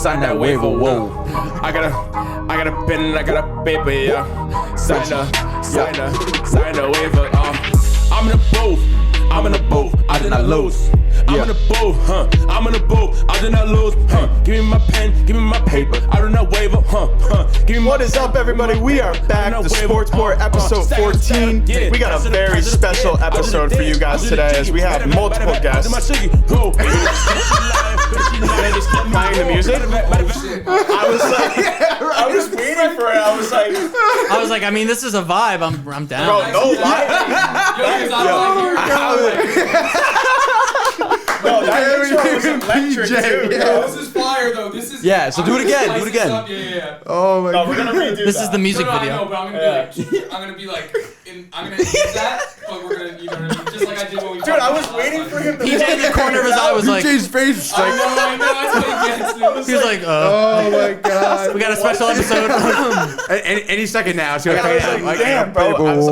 sign that waiver, whoa. I got a pen and I got a paper, yeah. Sign the waiver, I'm in the booth, I did not lose. I'm in the booth, I'm in the booth, I did not lose. Give me my pen, give me my paper, I do not waver. Give me What is up, everybody? We are back to Sports Port episode 14. We got a very special episode for you guys today as we have multiple guests. Can I just keep playing the music? I was waiting for it. I was like, I mean, this is a vibe. I'm down. bro, no lie. No, that intro was electric, too. This is fire, though. This is. Yeah, so do it again. Do it again. Yeah. Oh my No, we're gonna redo This is the music I video. know, but I'm gonna be like, I'm gonna use that, but we're gonna, you know what I mean? Just like I did when we. Dude, I was waiting for him to. PJ in the corner of his eye was like, PJ's face was like, I know, that's what he gets. he was like, oh my god. we got a special episode. Any second now, it's gonna I was fade like, out. damn, bro. I was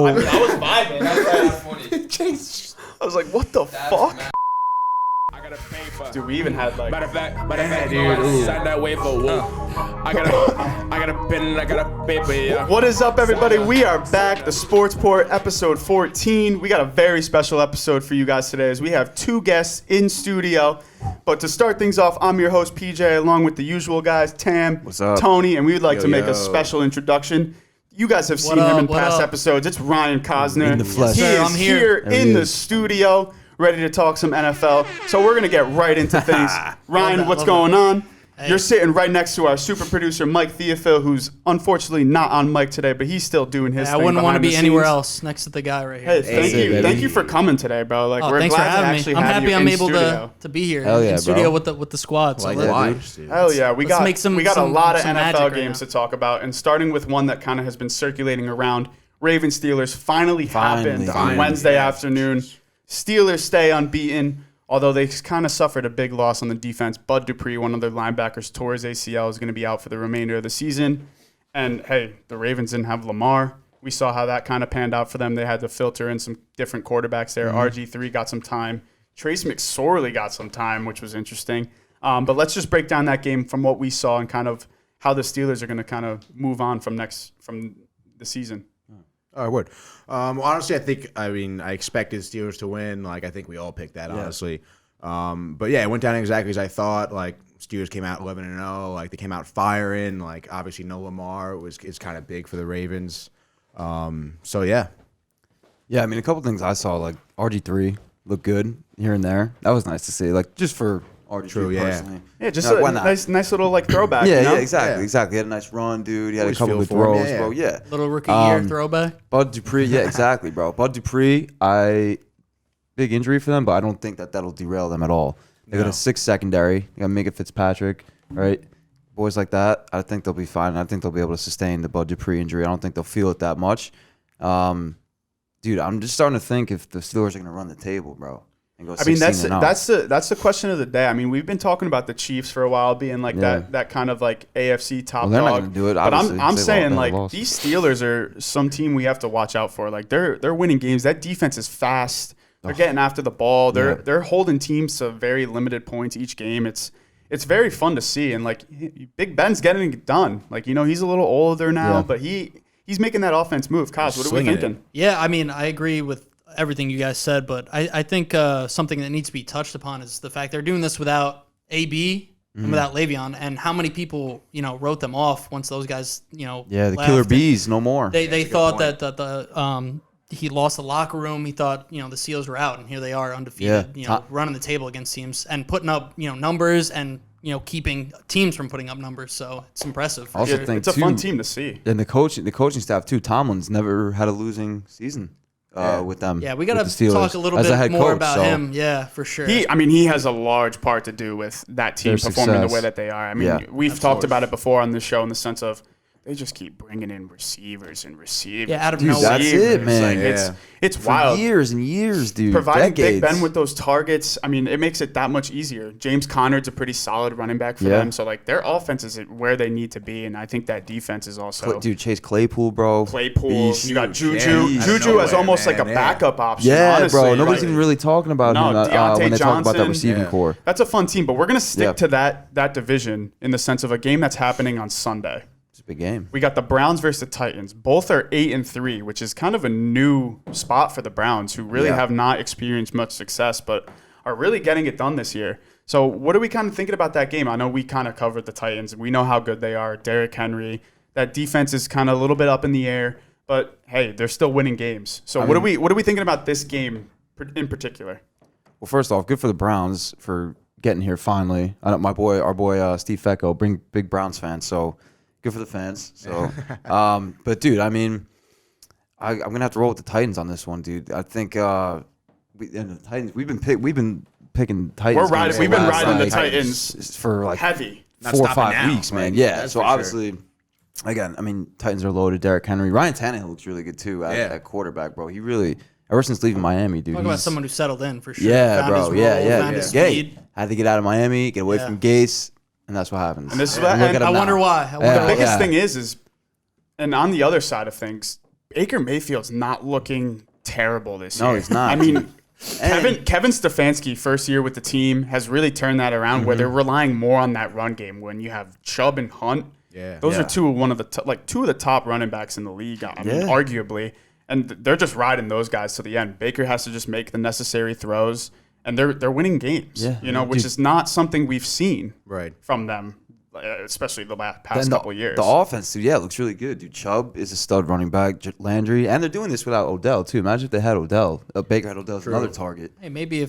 vibing. That's funny. I was like, what the fuck? Mad. I got a paper. Dude, we even had like. Matter of fact, dude. sign that waiver, whoa. I got a pen and I got a paper, yeah. What is up, everybody? We are back, the Sports Port episode 14. We got a very special episode for you guys today as we have two guests in studio. But to start things off, I'm your host, PJ, along with the usual guys, Tam, What's up? Tony, and we would like to make yo. a special introduction. You guys have seen up, him in what past up? episodes. It's Ryan Cosney. In the flesh. He Yes, sir, is I'm here. in the studio, ready to talk some NFL. So we're going to get right into things. Ryan, that, what's love going on? Hey. You're sitting right next to our super producer, Mike Theophil, who's unfortunately not on mic today, but he's still doing his I thing wouldn't want to behind be the anywhere scenes. else next to the guy right here. Hey, thank Hey, you. baby. Thank you for coming today, bro. Like, we're Thanks for glad to having actually me. I'm have happy you I'm in able studio. to be here Hell in yeah, studio bro. with the squad. So Like let- that. Hell yeah, we Let's got make some- we got a some- lot of some NFL magic right games now. to talk about, and starting with one that kind of has been circulating around. Ravens Steelers finally happened on Finally. Wednesday afternoon. Steelers stay unbeaten, although they kind of suffered a big loss on the defense. Bud Dupree, one of their linebackers, tore his ACL, is going to be out for the remainder of the season. And hey, the Ravens didn't have Lamar. We saw how that kind of panned out for them. They had to filter in some different quarterbacks there. RG3 got some time. Trace McSorley got some time, which was interesting. But let's just break down that game from what we saw and kind of how the Steelers are going to kind of move on from the season. I would. Honestly, I expected Steelers to win. Like, I think we all picked that, honestly. But yeah, it went down exactly as I thought. Like, Steelers came out 11-0. Like, they came out firing. Like, obviously, no Lamar is kind of big for the Ravens. So yeah. Yeah, I mean, a couple things I saw, like RG3 looked good here and there. That was nice to see, like just for RG3 True, yeah. personally. Yeah, just Why a not? nice little like throwback. Yeah, you know? yeah, exactly, Yeah. exactly. He had a nice run, dude. He had Always a couple feel good for him, throws, yeah, bro. Yeah. Little rookie year throwback. Bud Dupree, yeah, exactly, bro. Bud Dupree, big injury for them, but I don't think that'll derail them at all. They got a 6 secondary. They got Mika Fitzpatrick, right? Boys like that, I think they'll be fine. I think they'll be able to sustain the Bud Dupree injury. I don't think they'll feel it that much. Dude, I'm just starting to think if the Steelers are going to run the table, bro. And go I mean, 16-0. that's the question of the day. I mean, we've been talking about the Chiefs for a while being like that kind of like AFC top Well, they're not dog. gonna do it, But obviously. I'm They've saying like lost. these Steelers are some team we have to watch out for. Like they're winning games. That defense is fast. They're getting after the ball. They're holding teams to very limited points each game. It's very fun to see. And like Big Ben's getting it done. Like, you know, he's a little older now, but he's making that offense move. Kaz, what are we thinking? Yeah, I mean, I agree with everything you guys said, but I think something that needs to be touched upon is the fact they're doing this without AB and without Le'Veon, and how many people, you know, wrote them off once those guys, you know, Yeah, the left. killer bees, no more. They thought that he lost the locker room. He thought, you know, the Seals were out, and here they are undefeated, Yeah. you know, running the table against teams and putting up, you know, numbers and, you know, keeping teams from putting up numbers. So it's impressive. For Also sure. think It's a fun too- team to see. And the coaching staff too. Tomlin's never had a losing season with them. Yeah, we got with the to Steelers talk a little as bit head more coach, about so him. Yeah, for sure. He has a large part to do with that team Their performing the success. way that they are. I mean, Yeah, we've talked about it before on this show in the sense of they just keep bringing in receivers and receivers. Yeah, out of and nowhere. That's receivers. it, man. Like, it's For wild. years and years, dude. Providing decades. Big Ben with those targets, I mean, it makes it that much easier. James Conner's a pretty solid running back for them. So, like, their offense is where they need to be, and I think that defense is also. Dude, Chase Claypool, bro. Claypool. Beast. You got Juju. Yeah, Juju as nowhere, almost man, like a yeah. backup option. Yeah, honestly. bro. Nobody's Like, even really talking about No, him Deontay when they talk about that Johnson. receiving core. That's a fun team, but we're going to stick Yeah. to that division in the sense of a game that's happening on Sunday. It's a big game. We got the Browns versus the Titans. Both are 8-3, which is kind of a new spot for the Browns, who really have not experienced much success, but are really getting it done this year. So what are we kind of thinking about that game? I know we kind of covered the Titans. We know how good they are. Derrick Henry. That defense is kind of a little bit up in the air, but hey, they're still winning games. So what are we thinking about this game in particular? Well, first off, good for the Browns for getting here finally. I know our boy Steve Fecko, big Browns fan, so good for the fans. So, but dude, I mean, I'm gonna have to roll with the Titans on this one, dude. I think the Titans. We've been picking Titans. We've been riding the like, Titans for like heavy. 4 or 5 now, weeks, man. like, Yeah. that's So for sure. obviously, again, I mean, Titans are loaded. Derrick Henry, Ryan Tannehill looks really good too at quarterback, bro. He really, ever since leaving Miami, dude. Talk about someone who settled in for sure. Yeah, Found his bro. role, Yeah. found his Gay. speed. Had to get out of Miami, get away from Gase, and that's what happens. And this is Look what- at and him I wonder now. why. The biggest thing is, and on the other side of things, Baker Mayfield's not looking terrible this year. No, he's not. I mean, Kevin Stefanski, first year with the team, has really turned that around where they're relying more on that run game. When you have Chubb and Hunt, those are two of the top running backs in the league. I mean, arguably, and they're just riding those guys to the end. Baker has to just make the necessary throws, and they're winning games. Which is not something we've seen from them, especially the past couple years. The offense, dude, looks really good, dude. Chubb is a stud running back. Landry, and they're doing this without Odell too. Imagine if they had Odell. Baker had Odell as another target. Hey, maybe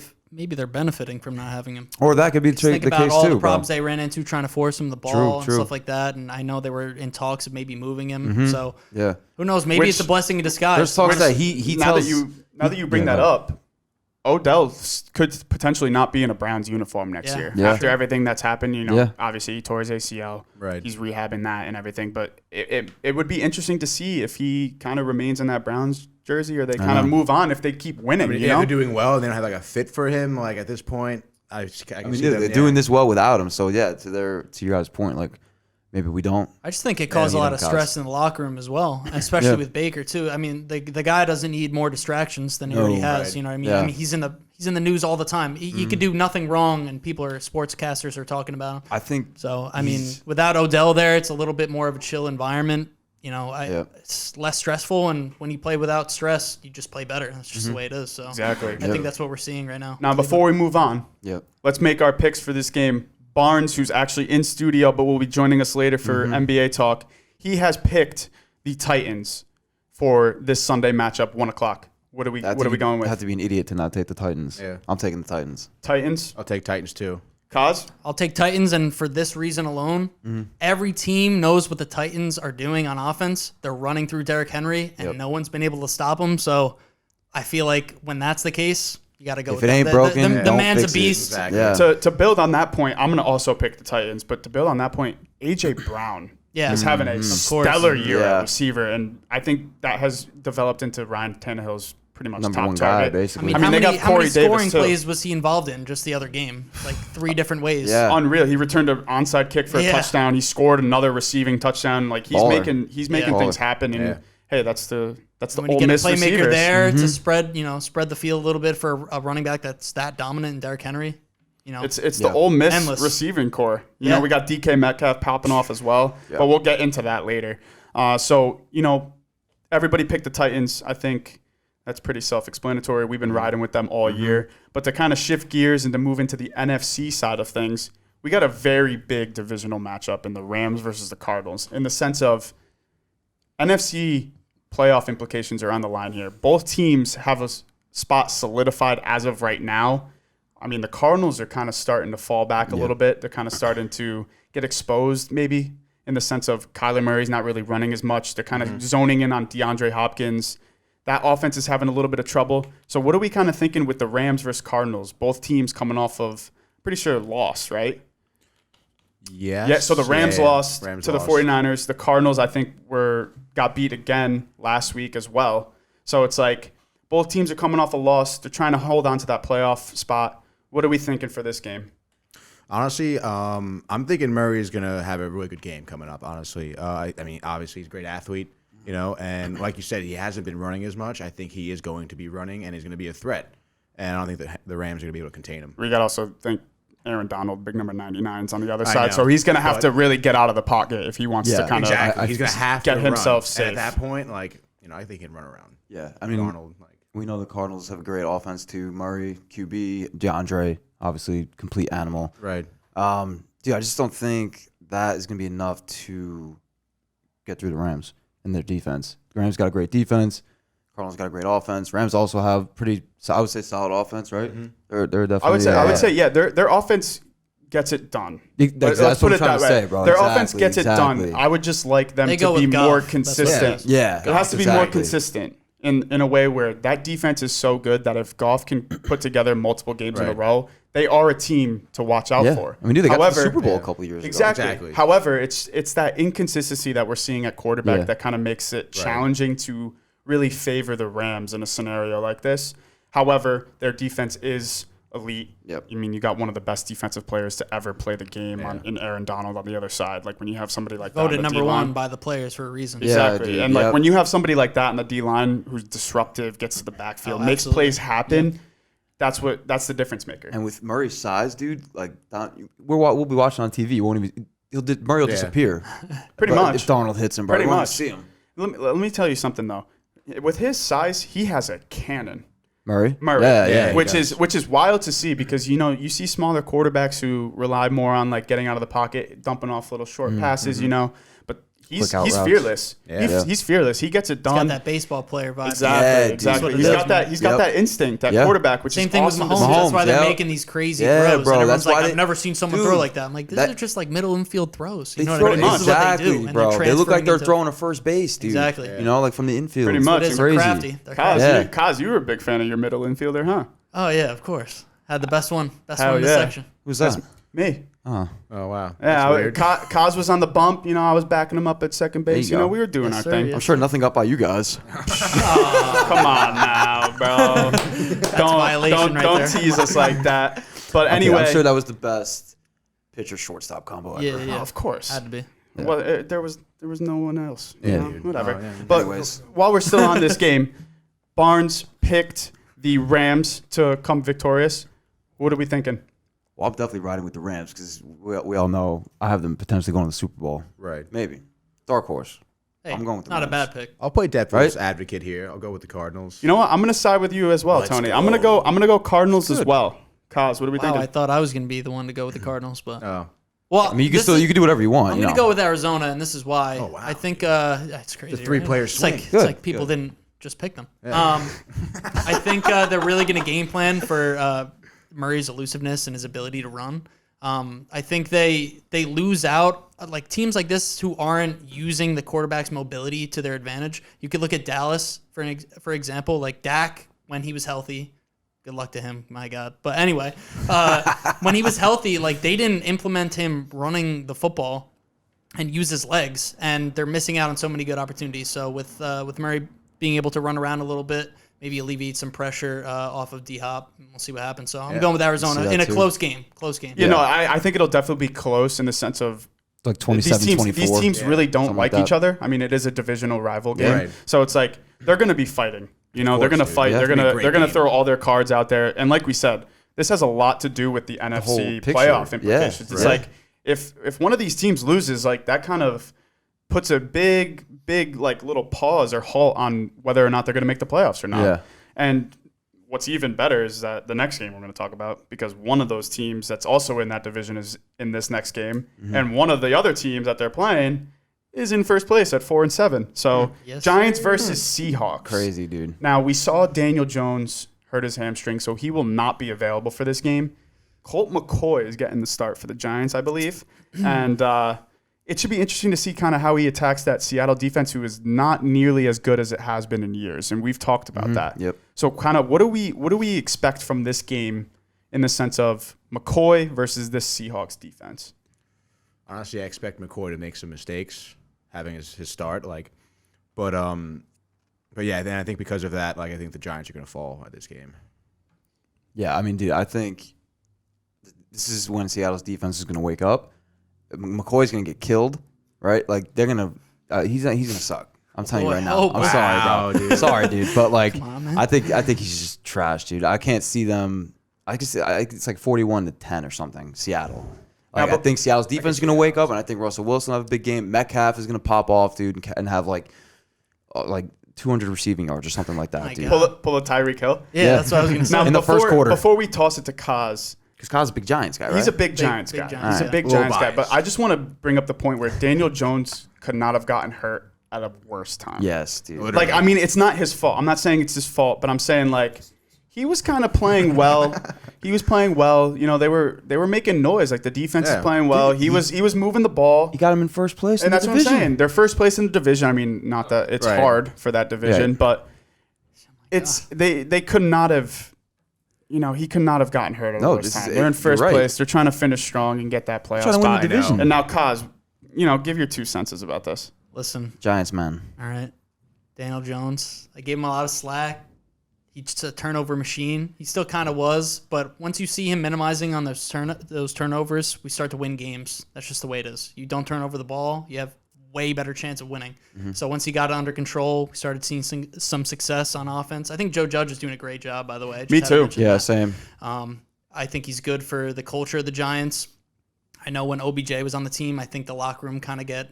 they're benefiting from not having him. Or that could be the Think about case all too, the problems bro. they ran into trying to force him the ball and True. stuff like that. And I know they were in talks of maybe moving him. So Yeah. who knows? Maybe it's a blessing in disguise. There's talks that he now tells that you bring that up, Odell could potentially not be in a Browns uniform next year. Yeah. After everything that's happened, obviously he tore his ACL. Right. He's rehabbing that and everything. But it would be interesting to see if he kind of remains in that Browns jersey or they kind of move on if they keep winning. They're doing well, and they don't have like a fit for him. Like at this point, I can see them, they're doing this well without him. So yeah, to your guys' point, like maybe we don't. I just think it caused a lot of stress in the locker room as well, especially with Baker too. I mean, the guy doesn't need more distractions than he already has. right. You know what I mean? Yeah. I mean, he's in the news all the time. He could do nothing wrong, and sportscasters are talking about him. I think So I mean, without Odell there, it's a little bit more of a chill environment. It's less stressful, and when you play without stress, you just play better. That's just the way it is. So Exactly. I think that's what we're seeing right now. Now, before we move on, Yep. let's make our picks for this game. Barnes, who's actually in studio but will be joining us later for NBA talk, he has picked the Titans for this Sunday matchup, 1 o'clock. What are we going with? Have to be an idiot to not take the Titans. Yeah. I'm taking the Titans. Titans? I'll take Titans too. Kaz? I'll take Titans, and for this reason alone, every team knows what the Titans are doing on offense. They're running through Derrick Henry, and no one's been able to stop him. So I feel like when that's the case, you got to go If with it that. ain't broken, the don't man's fix a it. beast. Exactly. Yeah. To build on that point, I'm going to also pick the Titans. But to build on that point, A.J. Brown Yeah. is having a course. stellar year Yeah. at receiver. And I think that has developed into Ryan Tannehill's pretty much Number top one guy, target. basically. I mean, they got how many Corey scoring Davis, too. plays was he involved in just the other game? Like 3 different ways. Yeah. Unreal. He returned an onside kick for a touchdown. He scored another receiving touchdown. Like he's Baller. making things happen. And hey, that's the When you Ole get a Miss playmaker receivers. there to spread the field a little bit for a running back that's that dominant in Derrick Henry, It's the Ole Miss Endless. receiving core. You Yeah. know, we got DK Metcalf popping off as well, but we'll get into that later. So everybody picked the Titans. I think that's pretty self-explanatory. We've been riding with them all year. But to kind of shift gears and to move into the NFC side of things, we got a very big divisional matchup in the Rams versus the Cardinals in the sense of NFC playoff implications are on the line here. Both teams have a spot solidified as of right now. I mean, the Cardinals are kind of starting to fall back a little bit. They're kind of starting to get exposed maybe in the sense of Kyler Murray's not really running as much. They're kind of zoning in on DeAndre Hopkins. That offense is having a little bit of trouble. So what are we kind of thinking with the Rams versus Cardinals? Both teams coming off of, pretty sure, loss, right? Yes. Yeah, so the Rams lost Rams to lost. the 49ers. The Cardinals, I think, got beat again last week as well. So it's like both teams are coming off a loss. They're trying to hold on to that playoff spot. What are we thinking for this game? Honestly, I'm thinking Murray is going to have a really good game coming up, honestly. I mean, obviously, he's a great athlete, and like you said, he hasn't been running as much. I think he is going to be running, and he's going to be a threat. And I don't think that the Rams are going to be able to contain him. We got to also think Aaron Donald, big number 99, is on the other I side. know, So he's going to have but- to really get out of the pocket if he wants to kind of Exactly. He's going to have get to himself run. safe. And at that point, I think he can run around. Yeah, I mean, Donald, we know the Cardinals have a great offense too. Murray, QB, DeAndre, obviously complete animal. right. Dude, I just don't think that is going to be enough to get through the Rams and their defense. The Rams got a great defense. Cardinals got a great offense. Rams also have I would say, solid offense, right? Mm-hmm. They're definitely. I would say, yeah, their offense gets it done. That's Let's what put I'm it trying that to way. say, bro. Their Exactly, offense gets it done. exactly. I would just like them They to go be with more Goff. consistent. Yeah, It has to be more exactly. consistent in a way where that defense is so good that if Goff can put together multiple games in a Right. row, they are a team to watch out Yeah. for. I mean, dude, they got to the However, Super Bowl a couple years Exactly. Exactly. However, it's that inconsistency that we're seeing at quarterback Yeah. that kind of makes it challenging to really favor the Rams in a scenario like this. However, their defense is elite. Yep. I mean, you got one of the best defensive players to ever play the game in Aaron Donald on the other side. Like when you have somebody like that Voted on the number D-line. one by the players for a reason. Yeah. Exactly. dude, And like yep. when you have somebody like that in the D line who's disruptive, gets to the backfield, Oh, makes absolutely. plays happen, that's the difference maker. And with Murray's size, dude, like we'll be watching on TV. You won't even. Murray will disappear. Pretty But much. if Donald hits him, bro, Pretty you won't much. see him. Let me tell you something though. With his size, he has a cannon. Murray. Yeah, he which does. is wild to see because you see smaller quarterbacks who rely more on like getting out of the pocket, dumping off little short passes, but he's Quick out routes. fearless. Yeah. He's fearless. He gets it He's done. got that baseball player vibe. Exactly, Yeah, dude. exactly. That's what He's it got is, that. man. He's got Yep. that instinct, that Yeah. quarterback, which Same is thing awesome with to Mahomes. see. That's why they're yep. making these crazy Yeah, throws. bro, And everyone's that's why like, they- I've never seen someone Dude, throw like that. I'm like, these that- are just like middle infield throws. You They know throw what I mean? This is what they exactly, do. And bro. they're They look like transferring they're into- throwing to first base, dude. Exactly. You know, like from the infield. Pretty It much. is. Crazy. They're crafty. They're Kaz, crafty. Yeah. Kaz, you were a big fan of your middle infielder, huh? Oh yeah, of course. Had the best one. Best Hell one in the yeah. section. Who's that? Me. Oh, Oh, wow. Yeah, That's weird. Kaz was on the bump. I was backing him up at second base. you go. We were doing Yes, our sir, thing. yes. I'm sure nothing got by you guys. Come on now, bro. violation right don't there. tease us like that. But Okay, anyway, I'm sure that was the best pitcher shortstop combo ever. Yeah, yeah. of course. Had to be. Yeah. Well, there was no one else. Yeah, dude. Whatever. Oh, yeah. But Anyways. while we're still on this game, Barnes picked the Rams to come victorious. What are we thinking? Well, I'm definitely riding with the Rams because we all know I have them potentially going to the Super Bowl. Right. Maybe. Dark horse. Hey, I'm going with the not a Rams. bad pick. I'll play devil's Right? advocate here. I'll go with the Cardinals. You know what? I'm gonna side with you as well, Let's Tony. go. I'm gonna go Cardinals as well. Kaz, what are we Wow, I thinking? thought I was going to be the one to go with the Cardinals, but Oh. well, I mean, you can do whatever you want. I'm you going know. to go with Arizona, and this is why. Oh, wow. I think it's crazy. The three-player right? swing. It's Good, like people good. didn't just pick them. I think they're really going to game plan for Murray's elusiveness and his ability to run. I think they lose out like teams like this who aren't using the quarterback's mobility to their advantage. You could look at Dallas for example, like Dak when he was healthy. Good luck to him, my God. But anyway, when he was healthy, like they didn't implement him running the football and use his legs, and they're missing out on so many good opportunities. So with Murray being able to run around a little bit, maybe alleviate some pressure off of D-Hop. We'll see what happens. So I'm going with Arizona See that in a too. close game. Close game. You know, I think it'll definitely be close in the sense of like these 27-24. teams really don't Something like like each that. other. I mean, it is a divisional rival game, Right. so it's like they're going to be fighting. They're going to dude. fight. Yeah. They're It's gonna be a going great to game. throw all their cards out there. And like we said, this has a lot to do with the whole NFC picture. playoff Yeah. implications. It's Right. like if one of these teams loses, like that kind of puts a big like little pause or halt on whether or not they're going to make the playoffs or not. Yeah. And what's even better is that the next game we're going to talk about, because one of those teams that's also in that division is in this next game, and one of the other teams that they're playing is in first place at 4-7. So Yes, Giants sir. versus Seahawks. Crazy, dude. Now we saw Daniel Jones hurt his hamstring, so he will not be available for this game. Colt McCoy is getting the start for the Giants, I believe, and it should be interesting to see kind of how he attacks that Seattle defense, who is not nearly as good as it has been in years, and we've talked about that. Yep. So kind of what do we expect from this game in the sense of McCoy versus this Seahawks defense? honestly, I expect McCoy to make some mistakes having his start. But yeah, then I think because of that, I think the Giants are going to fall at this game. Yeah, I mean, dude, I think this is when Seattle's defense is going to wake up. McCoy's going to get killed, right? They're going to he's going to suck. I'm telling you right now. I'm sorry, bro. Dude. Sorry, dude. But on, I think he's just trash, dude. I can't see them. I guess it's 41-10 or something. Seattle. I think Seattle's defense is going to wake up, and I think Russell Wilson will have a big game. Metcalf is going to pop off, dude, and have 200 receiving yards or something like that, dude. Pull a Tyreek Hill. Yeah, that's what I was going to say. Now, In the first quarter. Before we toss it to Kaz, Because Kaz's a big Giants guy, right? he's a big Giants guy. Giants He's a big Giants guy. But I just want to bring up the point where Daniel Jones could not have gotten hurt at a worse time. Yes, dude. It's not his fault. I'm not saying it's his fault, but I'm saying he was kind of playing well. He was playing well. You know, they were making noise. The defense is playing well. He was moving the ball. He got him in first place, And that's what I'm saying. They're first place in the division. I mean, not that it's hard for that division, but they could not have. He could not have gotten hurt at a worse time. They're in first place. They're trying to finish strong and get that playoff spot. Win the division. And now, Kaz, give your 2 cents about this. Listen. Giants, man. All right. Daniel Jones. I gave him a lot of slack. He's a turnover machine. He still kind of was, but once you see him minimizing on those turnovers, we start to win games. That's just the way it is. You don't turn over the ball, you have way better chance of winning. Mm-hmm. So once he got it under control, we started seeing some success on offense. I think Joe Judge is doing a great job, by the way. Me too. Yeah, same. I think he's good for the culture of the Giants. I know when OBJ was on the team, I think the locker room kind of got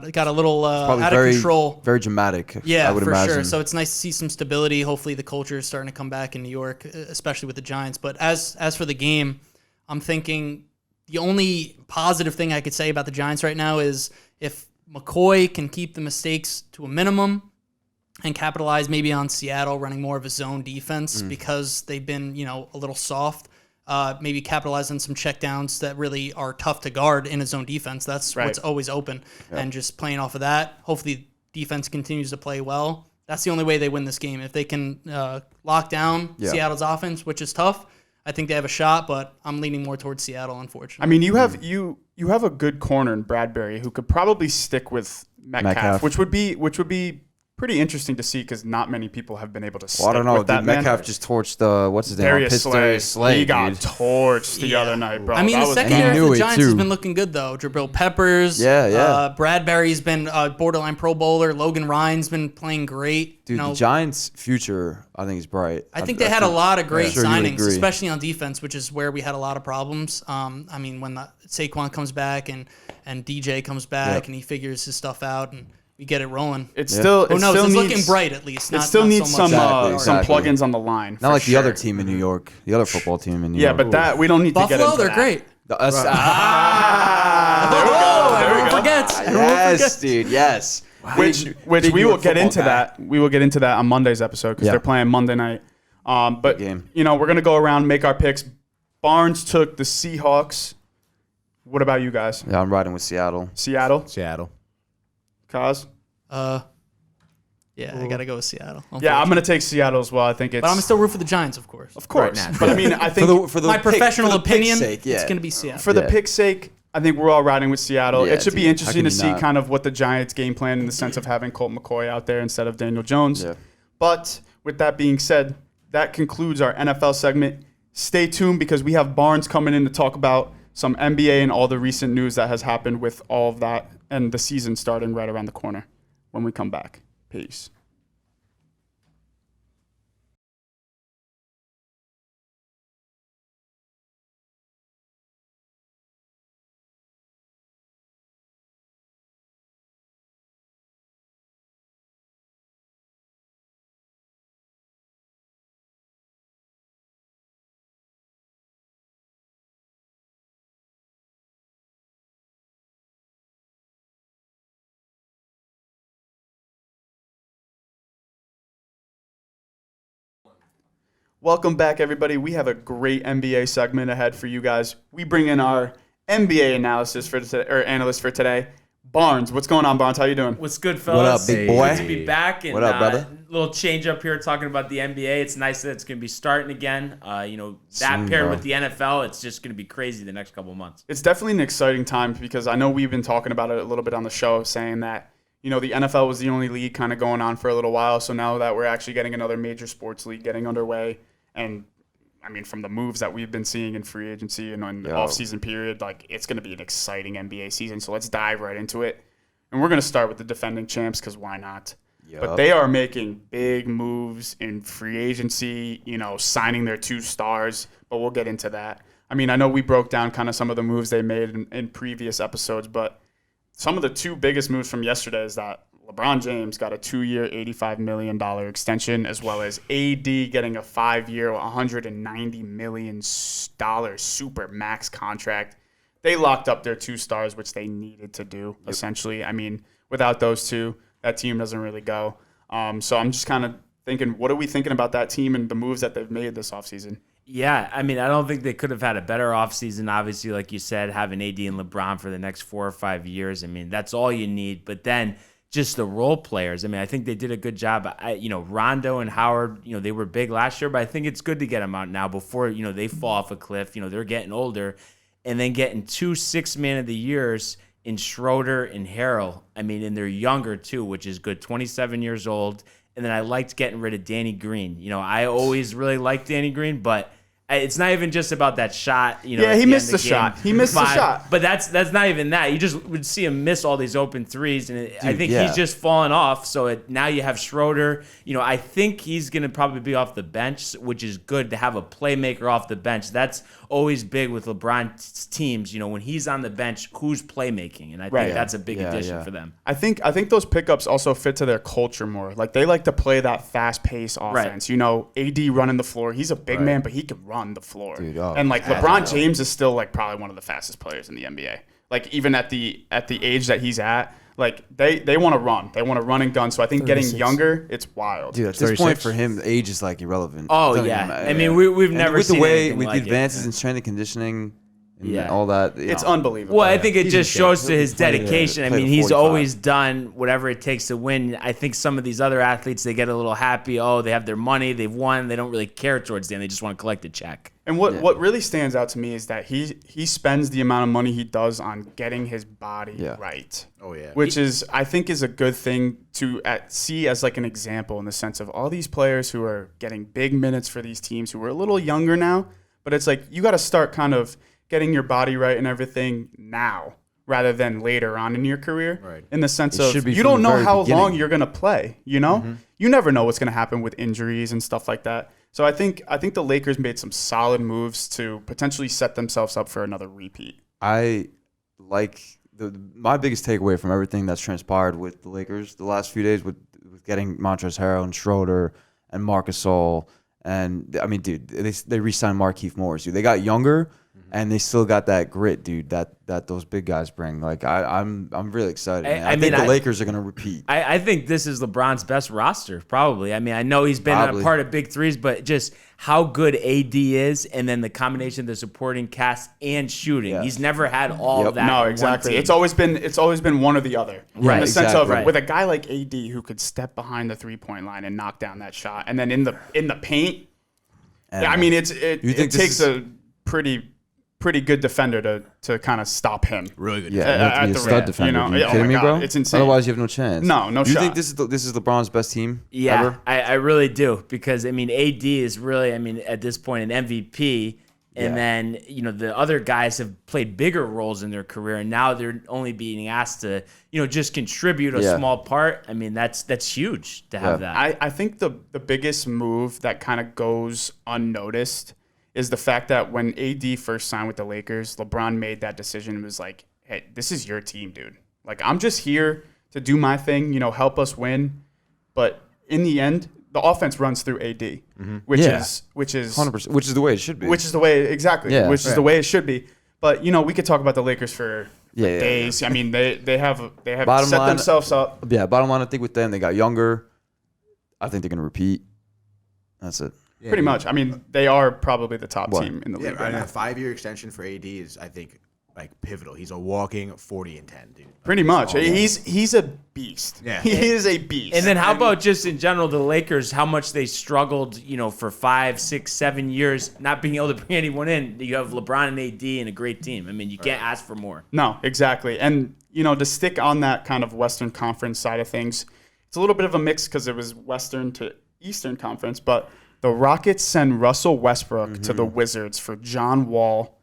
a little out of control. Very dramatic. Yeah, I would for imagine. sure. So it's nice to see some stability. Hopefully the culture is starting to come back in New York, especially with the Giants. But as for the game, I'm thinking the only positive thing I could say about the Giants right now is if McCoy can keep the mistakes to a minimum and capitalize maybe on Seattle running more of a zone defense because they've been, a little soft. Maybe capitalize on some checkdowns that really are tough to guard in a zone defense. That's what's always open. Yep. And just playing off of that, hopefully defense continues to play well. That's the only way they win this game. If they can lock down Seattle's offense, which is tough, I think they have a shot, but I'm leaning more towards Seattle, unfortunately. I mean, you have a good corner in Bradbury who could probably stick with Metcalf. which would be pretty interesting to see because not many people have been able to stick I don't know. with that man. Metcalf just torched what's his name? Darius Slay. He got dude. torched the other night, bro. I mean, the secondary for the Giants has been looking good, though. Jabril Peppers. Yeah. Bradbury's been a borderline Pro Bowler. Logan Ryan's been playing great. Dude, the Giants' future, I think, is bright. I think they had a lot of great signings, especially on defense, which is where we had a lot of problems. I mean, when Saquon comes back and DJ comes back and he figures his stuff out and we get it rolling. It's looking bright at least. It still needs some plugins on the line. Not like the other team in New York, the other football team in New York. Yeah, but that we don't need to get into Buffalo, they're great. There we go. Forgets. Yes, dude. Yes. Which we will get into that. We will get into that on Monday's episode because they're playing Monday night. But we're gonna go around, make our picks. Barnes took the Seahawks. What about you guys? Yeah, I'm riding with Seattle. Seattle. Kaz? I gotta go with Seattle. Yeah, I'm gonna take Seattle as well. I think it's. But I'm still root for the Giants, of course. Of course. But I mean, I think for the my professional opinion, sake, it's gonna be Seattle. For the pick's sake, I think we're all riding with Seattle. Yeah, it should be interesting to see not? kind of what the Giants' game plan in the sense of having Colt McCoy out there instead of Daniel Jones. Yeah. But with that being said, that concludes our NFL segment. Stay tuned because we have Barnes coming in to talk about some NBA and all the recent news that has happened with all of that and the season starting right around the corner when we come back. Peace. Welcome back, everybody. We have a great NBA segment ahead for you guys. We bring in our NBA analyst for today. Barnes. What's going on, Barnes? How you doing? What's good, fellas? What up, big boy? Good to be back. And, What up, brother? Little change up here talking about the NBA. It's nice that it's going to be starting again. That Soon, paired bro. with the NFL, it's just going to be crazy the next couple of months. It's definitely an exciting time because I know we've been talking about it a little bit on the show, saying that the NFL was the only league kind of going on for a little while. So now that we're actually getting another major sports league getting underway, and I mean, from the moves that we've been seeing in free agency and on the offseason period, like it's going to be an exciting NBA season. So let's dive right into it. And we're going to start with the defending champs because why not? Yep. But they are making big moves in free agency, signing their 2 stars. But we'll get into that. I mean, I know we broke down kind of some of the moves they made in previous episodes, but some of the 2 biggest moves from yesterday is that LeBron James got a 2-year, $85 million extension, as well as AD getting a 5-year, $190 million super max contract. They locked up their 2 stars, which they needed to do, essentially. I mean, without those 2, that team doesn't really go. So I'm just kind of thinking, what are we thinking about that team and the moves that they've made this offseason? Yeah, I mean, I don't think they could have had a better offseason. Obviously, like you said, having AD and LeBron for the next 4 or 5 years. I mean, that's all you need. But then just the role players. I mean, I think they did a good job. Rondo and Howard, they were big last year, but I think it's good to get them out now before, they fall off a cliff. They're getting older. And then getting 2 6-man of the years in Schroeder and Harrell. I mean, and they're younger too, which is good. 27 years old. And then I liked getting rid of Danny Green. I always really liked Danny Green, but it's not even just about that shot. Yeah, he missed the shot. He missed the shot. But that's not even that. You just would see him miss all these open threes, and I think he's just fallen off. So now you have Schroeder. I think he's going to probably be off the bench, which is good to have a playmaker off the bench. That's always big with LeBron's teams. When he's on the bench, who's playmaking? And I think that's a big addition for them. I think those pickups also fit to their culture more. Like they like to play that fast-paced offense. AD running the floor. He's a big man, but he can run the floor. Dude, and like LeBron James is still like probably one of the fastest players in the NBA. Like even at the age that he's at, like they want to run. They want to run and gun. So I think 36. Getting younger, it's wild. Dude, at this 36. point for him, age is like irrelevant. Oh yeah. I mean, we've never with seen the way anything with like the advances in strength and conditioning and Yeah. all that. It's unbelievable. Well, I think it He's just insane. shows to his dedication. I play mean, to he's 45. always done whatever it takes to win. I think some of these other athletes, they get a little happy. Oh, they have their money. They've won. They don't really care towards the end. They just want to collect a check. And what really stands out to me is that he spends the amount of money he does on getting his body right. Oh, yeah. Which I think is a good thing to see as like an example in the sense of all these players who are getting big minutes for these teams who are a little younger now, but it's like you got to start kind of getting your body right and everything now rather than later on in your career. Right. In the sense It of should be you from don't the know very how beginning. long you're going to play, You never know what's going to happen with injuries and stuff like that. So I think the Lakers made some solid moves to potentially set themselves up for another repeat. I like my biggest takeaway from everything that's transpired with the Lakers the last few days with getting Montrezl Harrell and Schroeder and Marc Gasol. And I mean, dude, they re-signed Markieff Morris. Dude, they got younger, and they still got that grit, dude. That those big guys bring. Like I'm really excited. Man. I think the Lakers are gonna repeat. I think this is LeBron's best roster, probably. I mean, I know he's been a part of big threes, but just how good AD is, and then the combination of the supporting cast and shooting. Yeah. He's never had all that. No, in exactly. one team. It's always been one or the other. Right, In the sense of exactly. with a guy like AD who could step behind the 3-point line and knock down that shot, and then in the paint. And, I mean, it think takes a pretty good defender to kind of stop him. Really good. Yeah, you have to at be a the stud rim, defender. you know? Are you Oh kidding my me, God, bro? it's insane. Otherwise, you have no chance. No Do you shot. think this is LeBron's best team Yeah, ever? I really do, because I mean AD is really, I mean, at this point an MVP, and then the other guys have played bigger roles in their career, and now they're only being asked to just contribute a small part. I mean that's huge to have that. I think the biggest move that kind of goes unnoticed is the fact that when AD first signed with the Lakers, LeBron made that decision and was like, hey, this is your team, dude. Like, I'm just here to do my thing, help us win. But in the end, the offense runs through AD, which is 100%, which is the way it should be. which is the way exactly, Yeah. which is the way it should be. But we could talk about the Lakers for Yeah. days. I mean, they have Bottom set line- themselves up. Yeah, bottom line, I think with them, they got younger. I think they're gonna repeat. That's it. Yeah, Pretty dude. much. I mean, they are probably the top What? team in the Yeah, league right and now. a 5-year extension for AD is, I think, like pivotal. He's a walking 40 and 10, dude. Pretty much. He's a beast. Yeah. He is a beast. And then how about just in general the Lakers? How much they struggled, for 5, 6, 7 years, not being able to bring anyone in. You have LeBron and AD and a great team. I mean, you can't ask for more. No, exactly. And to stick on that kind of Western Conference side of things, it's a little bit of a mix because it was Western to Eastern Conference, but the Rockets send Russell Westbrook to the Wizards for John Wall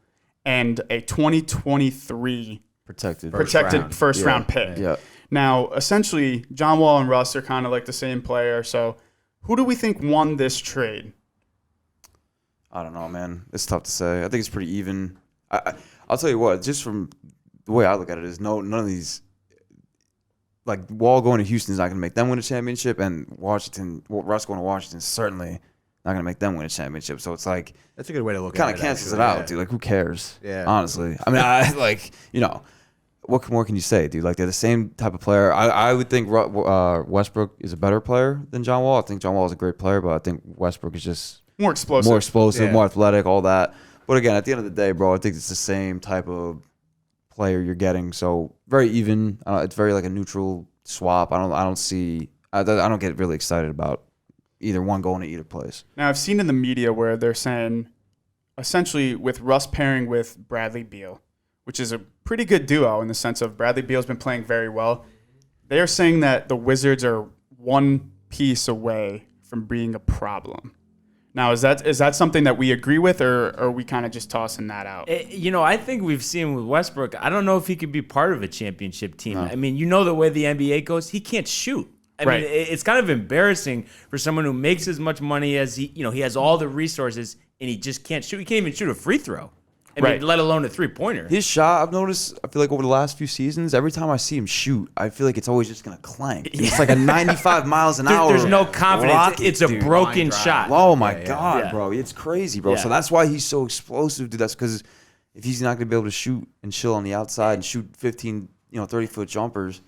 and a 2023 Protected first round pick. Yeah. Now, essentially, John Wall and Russ are kind of like the same player. So, who do we think won this trade? I don't know, man. It's tough to say. I think it's pretty even. I'll tell you what. Just from the way I look at it, is none of these. Like Wall going to Houston is not going to make them win a championship, and Russ going to Washington is certainly not going to make them win a championship. So it's like That's a good way to look at it. kind of cancels it out, dude. Like who cares? Yeah. Honestly, I mean, what more can you say, dude? Like they're the same type of player. I would think Westbrook is a better player than John Wall. I think John Wall is a great player, but I think Westbrook is just More explosive. Yeah. more athletic, all that. But again, at the end of the day, bro, I think it's the same type of player you're getting. So very even. It's very like a neutral swap. I don't get really excited about either one going to either place. Now, I've seen in the media where they're saying, essentially, with Russ pairing with Bradley Beal, which is a pretty good duo in the sense of Bradley Beal's been playing very well. They're saying that the Wizards are one piece away from being a problem. Now, is that something that we agree with, or are we kind of just tossing that out? I think we've seen with Westbrook, I don't know if he could be part of a championship team. No. I mean, the way the NBA goes, he can't shoot. I Right. mean, it's kind of embarrassing for someone who makes as much money as he has all the resources, and he just can't shoot. He can't even shoot a free throw. I Right. mean, let alone a three-pointer. His shot, I've noticed, I feel like over the last few seasons, every time I see him shoot, I feel like it's always just going to clank. It's like a 95 miles an hour. There's no confidence. rocket, It's a dude. broken Line drive. shot. Oh my Yeah. God, Yeah. bro. It's crazy, bro. Yeah. So that's why he's so explosive, dude. That's because if he's not going to be able to shoot and chill on the outside and shoot 15, 30-foot jumpers,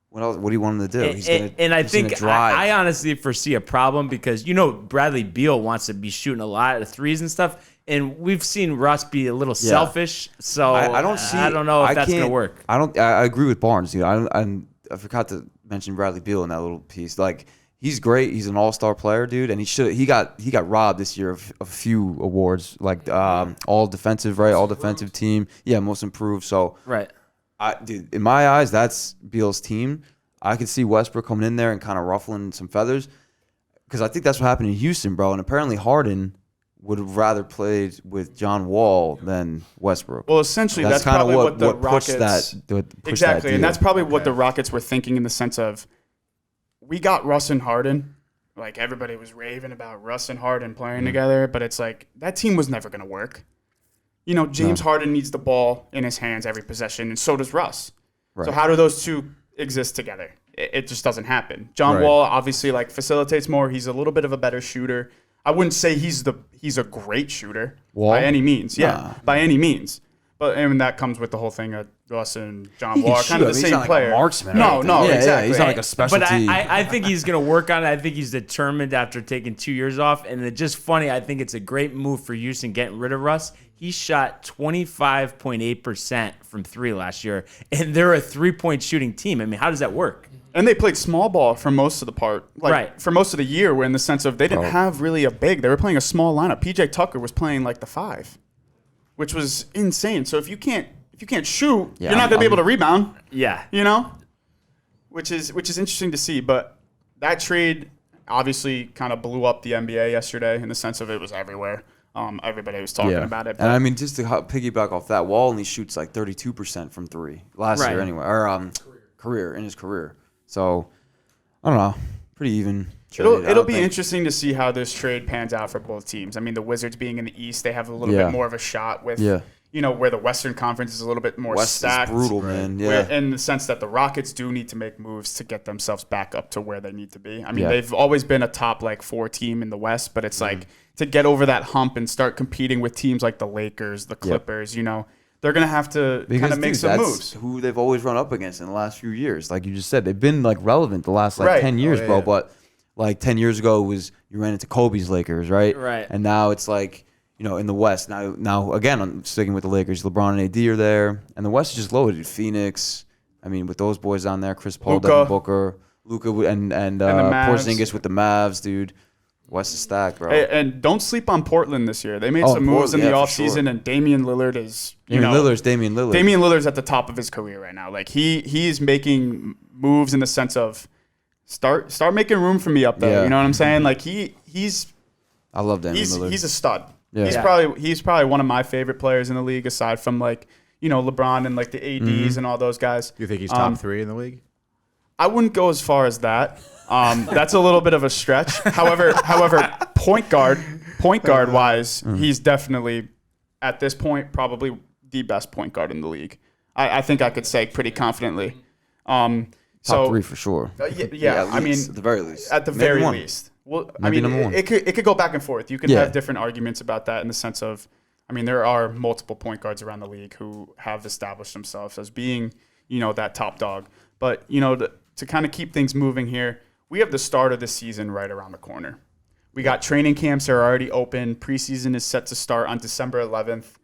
what else? What do you want him to do? He's gonna, and I he's gonna think drive. I honestly foresee a problem because Bradley Beal wants to be shooting a lot of threes and stuff, and we've seen Russ be a little selfish. So I don't see. I don't know if that's gonna can't- work. I agree with Barnes, dude. I forgot to mention Bradley Beal in that little piece. Like he's great. He's an all-star player, dude, and he got robbed this year of a few awards, like all defensive, right? All defensive team. Yeah, most improved. So Right. dude, in my eyes, that's Beal's team. I could see Westbrook coming in there and kind of ruffling some feathers because I think that's what happened in Houston, bro. And apparently Harden would have rather played with John Wall than Westbrook. Well, essentially, that's kinda probably what the pushed Rockets. pushed Exactly, that and deal. that's probably what the Rockets were thinking in the sense of, we got Russ and Harden. Like, everybody was raving about Russ and Harden playing together, but it's like, that team was never going to work. James Harden needs the ball in his hands every possession, and so does Russ. Right. So how do those two exist together? It just doesn't happen. John Right. Wall obviously facilitates more. He's a little bit of a better shooter. I wouldn't say he's a great shooter Wall? by any means. Yeah, Nah. by any means. But that comes with the whole thing of Russ and John He Wall can are kind of shoot. the He's same not like a player. marksman or No, anything. no, Yeah, exactly. he's not like a specialty. But I think he's going to work on it. I think he's determined after taking 2 years off. And it's just funny. I think it's a great move for Houston getting rid of Russ. He shot 25.8% from three last year, and they're a three-point shooting team. I mean, how does that work? And they played small ball for most of the part. Right. For most of the year, where in the sense of they didn't have really a big. They were playing a small lineup. PJ Tucker was playing like the 5, which was insane. So if you can't shoot, Yeah, you're not going to be able to rebound. Yeah. Which is interesting to see. But that trade obviously kind of blew up the NBA yesterday in the sense of it was everywhere. Everybody was talking about it. And I mean, just to piggyback off that, Wall only shoots like 32% from three last Right. year anyway, or in his career. So I don't know, pretty even. It'll be interesting to see how this trade pans out for both teams. I mean, the Wizards being in the East, they have a little bit more of a shot with, where the Western Conference is a little bit more West stacked. is brutal, man. Yeah. Where, in the sense that the Rockets do need to make moves to get themselves back up to where they need to be. I mean, they've always been a top 4 team in the West, but it's like to get over that hump and start competing with teams like the Lakers, the Clippers, they're going to have to kind of make some that's moves. who they've always run up against in the last few years. Like you just said, they've been relevant the last Right. 10 years, Oh, yeah, bro. yeah. But 10 years ago was you ran into Kobe's Lakers, right? Right. And now it's like in the West. Now again, I'm sticking with the Lakers. LeBron and AD are there, and the West is just loaded. Phoenix. I mean, with those boys down there, Chris Paul, Luka. Devin Booker, Luka, and Mavs. Porzingis with the Mavs, dude. West is stacked, bro. Hey, and don't sleep on Portland this year. They made some moves in the offseason, and Damian Lillard is Damian Lillard. Damian Lillard's at the top of his career right now. Like he's making moves in the sense of start making room for me up there. Yeah. You know what I'm saying? Like he's I love Damian Lillard. He's a stud. Yeah. He's probably one of my favorite players in the league, aside from like LeBron and like the ADs and all those guys. Do you think he's top 3 in the league? I wouldn't go as far as that. That's a little bit of a stretch. However, point guard wise, he's definitely at this point probably the best point guard in the league. I think I could say pretty confidently. Top 3 for sure. Yeah, I mean, at the very least. At the Maybe very one. least. Well, Maybe number one. it could go back and forth. You can have different arguments about that in the sense of, there are multiple point guards around the league who have established themselves as being, that top dog. But, to kind of keep things moving here, we have the start of the season right around the corner. We got training camps are already open. Preseason is set to start on December 11th.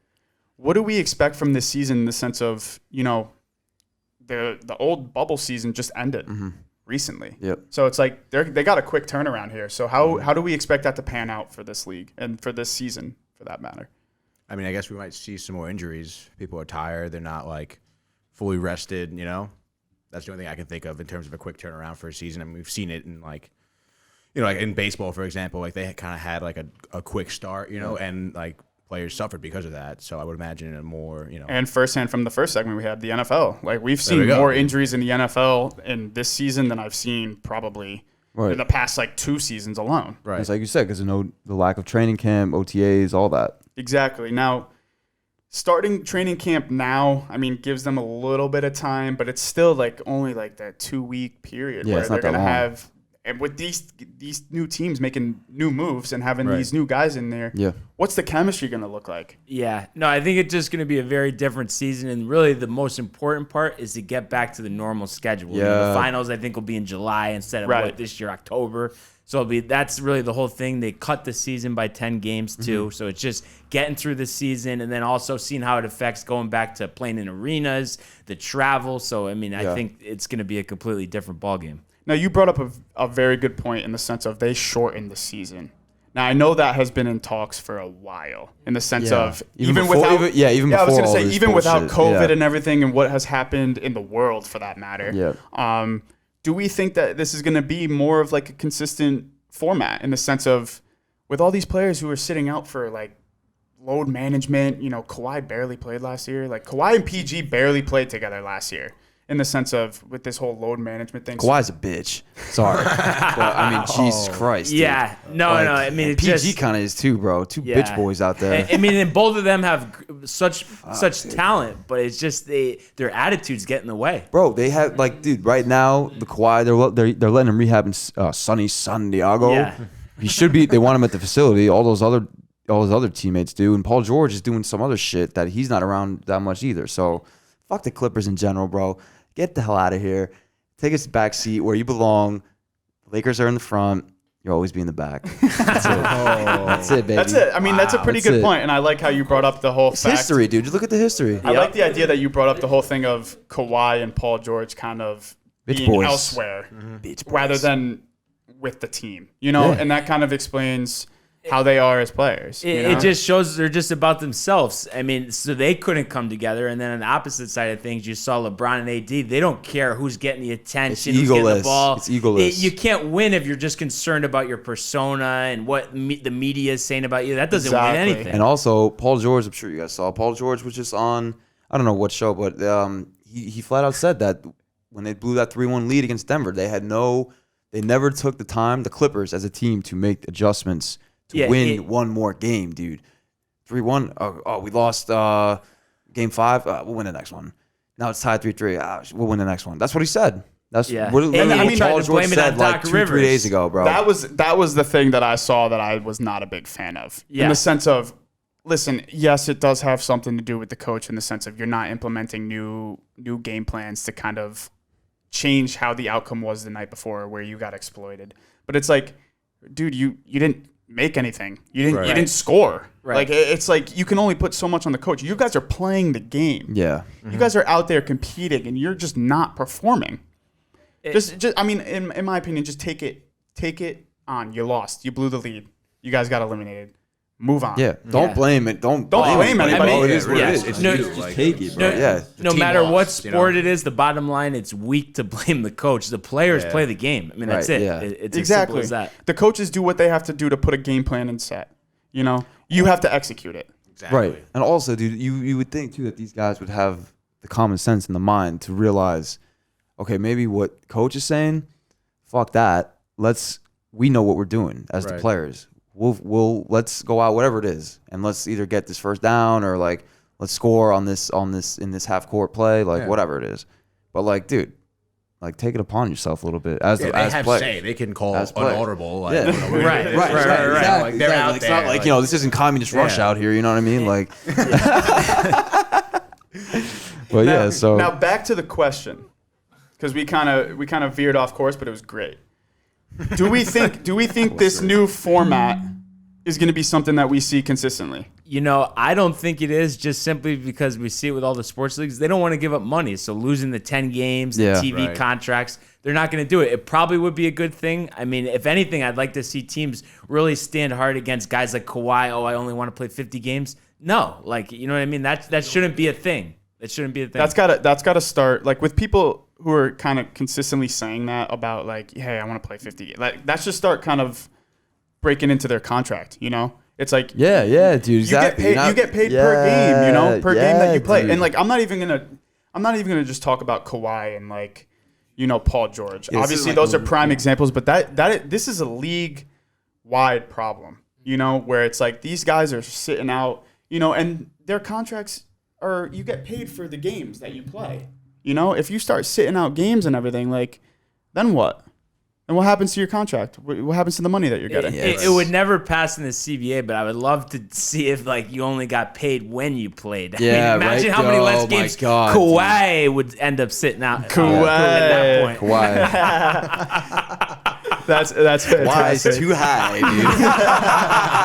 What do we expect from this season in the sense of, the old bubble season just ended recently. Yep. So it's like they got a quick turnaround here. So how do we expect that to pan out for this league and for this season, for that matter? I mean, I guess we might see some more injuries. People are tired. They're not like fully rested. That's the only thing I can think of in terms of a quick turnaround for a season. I mean, we've seen it in like in baseball, for example, like they kind of had like a quick start, and like players suffered because of that. So I would imagine a more, And firsthand from the first segment, we had the NFL. Like we've seen more injuries in the NFL in this season than I've seen probably in the past like 2 seasons alone. Right. It's like you said, because the lack of training camp, OTAs, all that. Exactly. Now, starting training camp now, gives them a little bit of time, but it's still like only like that 2-week period where they're going to have, and with these new teams making new moves and having these new guys in there, what's the chemistry going to look like? Yeah. No, I think it's just going to be a very different season, and really the most important part is to get back to the normal schedule. Yeah. The finals, I think, will be in July instead of this year, October. So that's really the whole thing. They cut the season by 10 games too. So it's just getting through the season and then also seeing how it affects going back to playing in arenas, the travel. So, I think it's going to be a completely different ballgame. Now, you brought up a very good point in the sense of they shortened the season. Now, I know that has been in talks for a while in the sense of even without COVID and everything and what has happened in the world for that matter. Yeah. Do we think that this is going to be more of like a consistent format in the sense of with all these players who are sitting out for like load management? Kawhi barely played last year. Like Kawhi and PG barely played together last year in the sense of with this whole load management thing. Kawhi's a bitch. Sorry. But, Jesus Christ. Dude. Yeah. No. PG kind of is too, bro. Two bitch boys out there. And both of them have such talent, but it's just their attitudes get in the way. Bro, they have dude. Right now, the Kawhi, they're letting him rehab in sunny San Diego. Yeah. He should be. They want him at the facility. All those other teammates do, and Paul George is doing some other shit that he's not around that much either. So, fuck the Clippers in general, bro. Get the hell out of here. Take a back seat where you belong. The Lakers are in the front. You'll always be in the back. That's it. That's it, baby. That's it. That's a pretty good point, and I like how you brought up the whole fact. History, dude. Just look at the history. I like the idea that you brought up the whole thing of Kawhi and Paul George kind of being elsewhere rather than with the team, and that kind of explains how they are as players. It just shows they're just about themselves. So they couldn't come together. And then on the opposite side of things, you saw LeBron and AD. They don't care who's getting the attention, who's getting the ball. It's egoless. You can't win if you're just concerned about your persona and what the media is saying about you. That doesn't win anything. And also, Paul George, I'm sure you guys saw, Paul George was just on, I don't know what show, but he flat out said that when they blew that 3-1 lead against Denver, they never took the time, the Clippers as a team, to make adjustments to win one more game, dude. 3-1. Oh, we lost game 5. We'll win the next one. Now it's tied 3-3. We'll win the next one. That's what he said. That's what Paul George said like 2-3 days ago, bro. That was the thing that I saw that I was not a big fan of. In the sense of, listen, yes, it does have something to do with the coach in the sense of you're not implementing new game plans to kind of change how the outcome was the night before where you got exploited. But it's like, dude, you didn't make anything. You didn't. Right. You didn't score. Right. Like it's like you can only put so much on the coach. You guys are playing the game. Yeah. You guys are out there competing, and you're just not performing. I mean, in my opinion, just take it on. You lost. You blew the lead. You guys got eliminated. Move on. Yeah. Don't blame it. Don't blame anybody. It is what yeah. it is. It's No, you, just like, take it, bro. Yeah. No team matter what lost, you sport know? it is, the bottom line, it's weak to blame the coach. The players Yeah. play the game. I mean, that's Right, it. yeah. It's Exactly. as simple as that. The coaches do what they have to do to put a game plan and set. You know, you have to execute it. Exactly. Right. And also, dude, you would think too that these guys would have the common sense in the mind to realize, okay, maybe what coach is saying, fuck that. We know what we're doing as the Right. players. Let's go out, whatever it is, and let's either get this first down or like let's score on this in this half court play, like Yeah. whatever it is. But like, dude, like take it upon yourself a little bit as Yeah, they as have players. say. They can call As players. unaudible. Like, Yeah. you know, we're Right, gonna do right, this, right, you know, right. Like they're out It's there. not like, you know, this isn't communist rush Yeah. out here. You know what I mean? Like, but yeah. So Now back to the question, because we kind of veered off course, but it was great. Do we think this new format is going to be something that we see consistently? You know, I don't think it is, just simply because we see it with all the sports leagues. They don't want to give up money. So losing the 10 games, the Yeah. TV Right. contracts, they're not going to do it. It probably would be a good thing. I mean, if anything, I'd like to see teams really stand hard against guys like Kawhi. Oh, I only want to play 50 games. No, like, you know what I mean? That shouldn't be a thing. That shouldn't be a thing. That's gotta start, like, with people who are kind of consistently saying that about, like, hey, I want to play 50 games. Like, that should start kind of breaking into their contract, you know? It's like yeah, dude. Exactly. you get paid per game, you know, per game that you play. dude. And like I'm not even gonna just talk about Kawhi and, like, you know, Paul George. Yeah, this Obviously, is like those are prime examples, but this is a league wide problem, you know, where it's like these guys are sitting out, you know, and their contracts are, you get paid for the games that you play. You know, if you start sitting out games and everything, like, then what? And what happens to your contract? What happens to the money that you're getting? It would never pass in the CBA, but I would love to see if, like, you only got paid when you played. Yeah, I mean, imagine right? how many less Oh, my games God, Kawhi would end up sitting out Kawhi. at that point. Kawhi. That's Why is fantastic. too high, dude?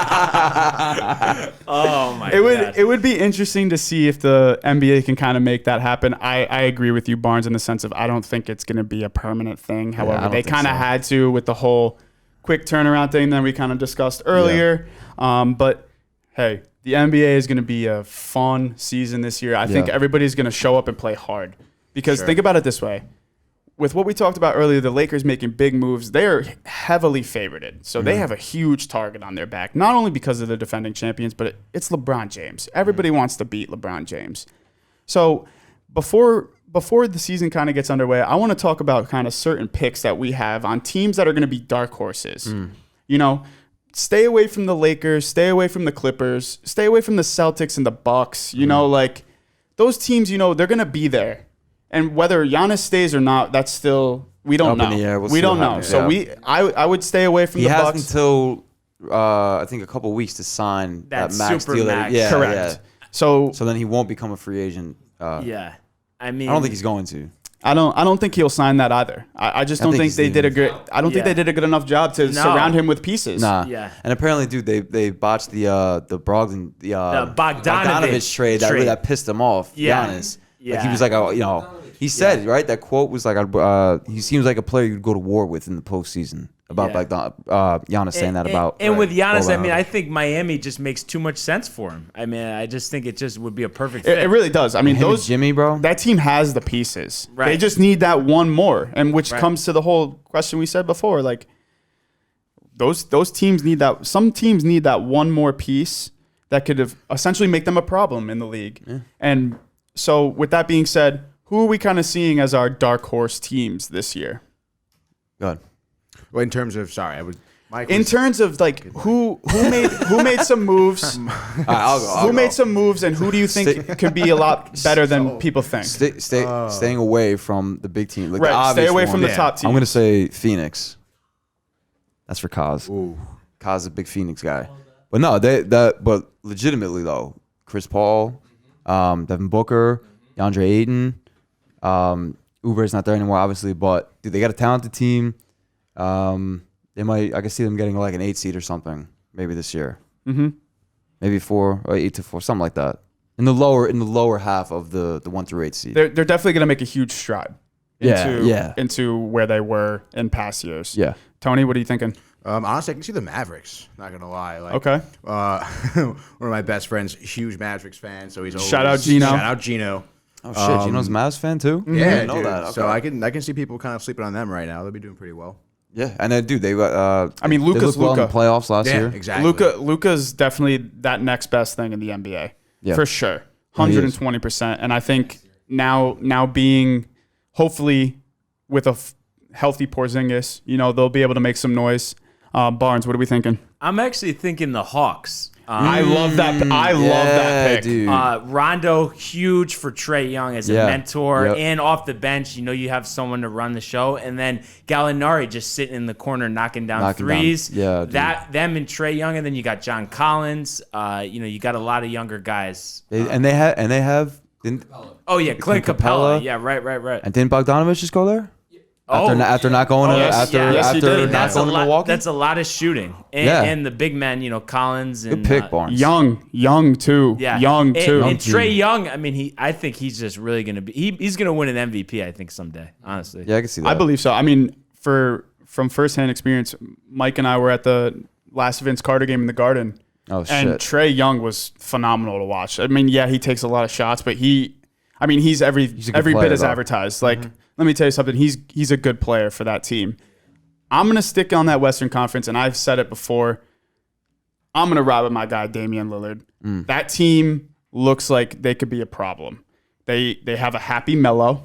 Oh my It would God. it would be interesting to see if the NBA can kind of make that happen. I agree with you, Barnes, in the sense of I don't think it's going to be a permanent thing. However, don't they think kind of so. had to with the whole quick turnaround thing that we kind of discussed earlier. But hey, the NBA is going to be a fun season this year. I think Yeah. everybody's going to show up and play hard because think about it this way. With what we talked about earlier, the Lakers making big moves, they are heavily favorited. So they have a huge target on their back, not only because of the defending champions, but it's LeBron James. Everybody wants to beat LeBron James. So before the season kind of gets underway, I want to talk about kind of certain picks that we have on teams that are going to be dark horses. You know, stay away from the Lakers, stay away from the Clippers, stay away from the Celtics and the Bucks. You know, like those teams, you know, they're going to be there. And whether Giannis stays or not, that's still, we don't Up in know. the air. We'll We see don't what know. happens. So Yeah. I would stay away from He the has Bucks. until I think a couple weeks to sign That that max super deal. max. Yeah, Correct. yeah. So So then he won't become a free agent. Yeah. I mean, I don't think he's going to. I don't think he'll sign that either. I just I don't think think he's they did a leaving. good. I don't think Yeah. they did a good enough job to surround him with pieces. Nah. Yeah. And apparently, dude, they botched the Brogdon Bogdanovich trade that pissed him off. Yeah. Giannis. Like Yeah. he was like, you know, he said right. That quote was like, he seems like a player you'd go to war with in the postseason. About Yeah. like Giannis saying that about. And with Giannis, I mean, Bogdanovich. I think Miami just makes too much sense for him. I mean, I just think it just would be a perfect fit. It really does. I mean, Him and those Jimmy, bro. that team has the pieces. They Right. just need that one more, and which Right. comes to the whole question we said before. Like those teams need that. Some teams need that one more piece that could have essentially make them a problem in the league. And so, with that being said, who are we kind of seeing as our dark horse teams this year? Good. Well, in terms of, sorry, I would. Mike In was- terms of like who made some moves, All right, I'll who go. made some moves, and who do you think could be a lot better than people think? Staying away from the big team. Like the Right, stay obvious away from one. the top teams. I'm gonna say Phoenix. That's for Kaz. Ooh. Kaz is a big Phoenix guy. But no, but legitimately though, Chris Paul, Devin Booker, DeAndre Ayton, Uber's not there anymore, obviously, but dude, they got a talented team. They might, I can see them getting like an 8 seed or something. maybe this year. Mm-hmm. Maybe 4 or 8-4, something like that. In the lower half of the 1 through 8 seed. They're definitely going to make a huge stride Yeah. into where they were in past years. Yeah. Tony, what are you thinking? Honestly, I can see the Mavericks. Not gonna lie. Like, Okay. one of my best friends, huge Mavericks fan, so he's always, Shout out Gino. Shout out Gino. Oh shit, Gino's a Mavs fan too? Yeah, I didn't know dude. that. Okay. So I can see people kind of sleeping on them right now. They'll be doing pretty well. Yeah, and then dude, they got. I mean, they Luka's looked well in the Luka. playoffs last Yeah, year. exactly. Luka's definitely that next best thing in the NBA. Yeah. For sure. No, he is. 120%. And I think now being hopefully with a healthy Porzingis, they'll be able to make some noise. Barnes, what are we thinking? I'm actually thinking the Hawks. I love that. I love that pick. Dude. Rondo, huge for Trae Young as a Yeah. mentor, Yep. and off the bench, you have someone to run the show, and then Gallinari just sitting in the corner knocking down threes. Yeah, dude. Them and Trae Young, and then you got John Collins. You got a lot of younger guys. They have. Oh yeah, Clint Capella. Capella. Yeah, right. And didn't Bogdanovich just go there? Oh, After not going to yes, he after did. not going to Milwaukee. That's a lot of shooting, and, Yeah. and the big men, Collins and Good pick, Barnes. Young too. Yeah, Young too. And Trae Young, I mean, I think he's just really gonna be. He's gonna win an MVP. I think someday, honestly. Yeah, I can see that. I believe so. I mean, from firsthand experience, Mike and I were at the last Vince Carter game in the Garden. Oh And shit. Trae Young was phenomenal to watch. I mean, yeah, he takes a lot of shots, but he's every a good bit player, as though. advertised. Like, let me tell you something. He's a good player for that team. I'm gonna stick on that Western Conference, and I've said it before. I'm gonna ride with my guy Damian Lillard. That team looks like they could be a problem. They have a happy Melo.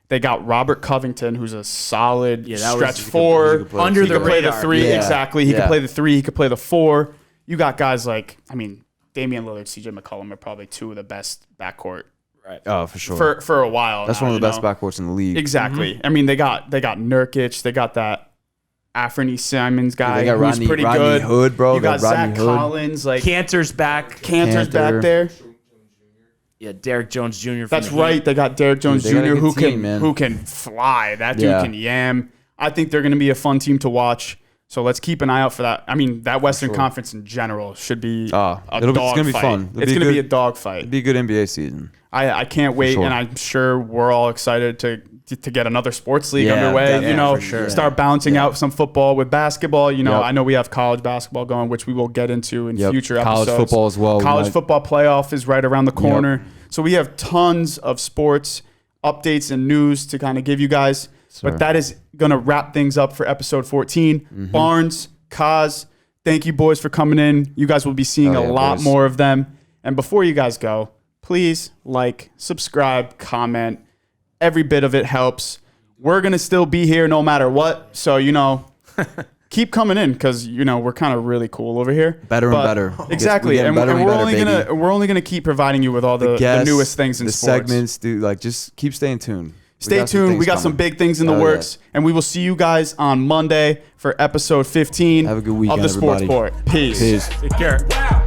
They got Robert Covington, who's a solid stretch four. he could play Under He the could play the radar. three, Yeah. exactly. He Yeah. could play the three. He could play the four. You got guys like, Damian Lillard, CJ McCollum are probably two of the best backcourt Oh, for sure. for a while. That's now, one of the best know? backcourts in the league. Exactly. I mean, they got Nurkic. They got that Anthony Simons guy They got who's Rodney- pretty Rodney good. Hood, bro. You They got got Rodney Zach Hood. Collins. Like Cantor's back. Cantor's Cantor. back there. Yeah, Derek Jones Jr. from That's the right. Heat. They got Derek Jones Dude, they got a Jr. good who team, can man. who can fly. That dude Yeah. can yam. I think they're going to be a fun team to watch. So let's keep an eye out for that. I mean, that Western Conference in general should be a it's dog gonna be fight. fun. It's going to be a dog fight. It'd be a good NBA season. I can't wait, sure. and I'm sure we're all excited to get another sports league Yeah, underway. definitely, for sure. Start balancing out some football with basketball. Yep. I know we have college basketball going, which we will get into in future College episodes. football as well. College football playoff is right around the corner. So we have tons of sports updates and news to kind of give you guys. Sir. But that is going to wrap things up for episode 14. Mm-hmm. Barnes, Kaz, thank you boys for coming in. You guys will be seeing Oh, a yeah, lot boys. more of them. And before you guys go, please like, subscribe, comment. Every bit of it helps. We're going to still be here no matter what. So, keep coming in because, we're kind of really cool over here. Better and But- better. Exactly. We're getting And, better and and we're, better, only baby. we're only going to keep providing you with all the guests, newest things in the sports. segments, dude. Like, just keep staying tuned. Stay tuned. We got some big things in the Oh, yeah. works. And we will see you guys on Monday for episode 15 Have a good weekend, of the Sports everybody. Port. Peace. Peace. Take care. Wow.